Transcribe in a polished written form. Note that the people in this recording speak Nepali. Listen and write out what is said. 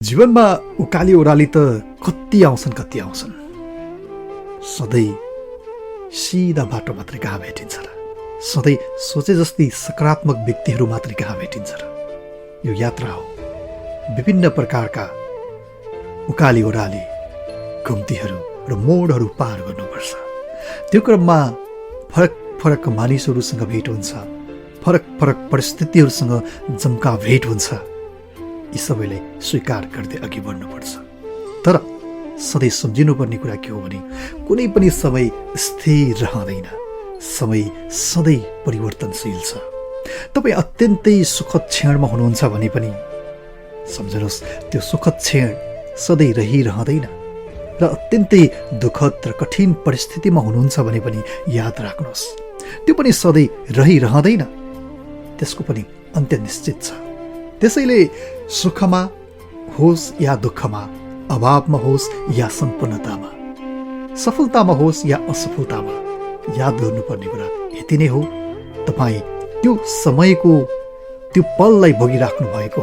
जीवनमा उकाली ओह्राली त कति आउँछन् सधैँ सिधा बाटो मात्रै कहाँ भेटिन्छ र सधैँ सोचे जस्ती सकारात्मक व्यक्तिहरू मात्रै कहाँ भेटिन्छ र यो यात्रा हो विभिन्न प्रकारका उकाली ओह्राली घुम्तीहरू र मोडहरू पार गर्नुपर्छ त्यो क्रममा फरक फरक मानिसहरूसँग भेट हुन्छ फरक फरक परिस्थितिहरूसँग जम्का भेट हुन्छ यी सबैलाई स्वीकार गर्दै अघि बढ्नुपर्छ तर सधैँ सम्झिनुपर्ने कुरा के हो भने कुनै पनि समय स्थिर रहँदैन समय सधैँ परिवर्तनशील छ तपाईँ अत्यन्तै सुखद क्षणमा हुनुहुन्छ भने पनि सम्झनुहोस् त्यो सुखद क्षण सधैँ रहिरहँदैन र अत्यन्तै दुःखद र कठिन परिस्थितिमा हुनुहुन्छ भने पनि याद राख्नुहोस् त्यो पनि सधैँ रहिरहँदैन त्यसको पनि अन्त्य निश्चित छ त्यसैले सुखमा होस् या दुःखमा अभावमा होस् या सम्पन्नतामा सफलतामा होस् या असफलतामा याद गर्नुपर्ने कुरा यति नै हो तपाईँ त्यो समयको त्यो पललाई भोगिराख्नु भएको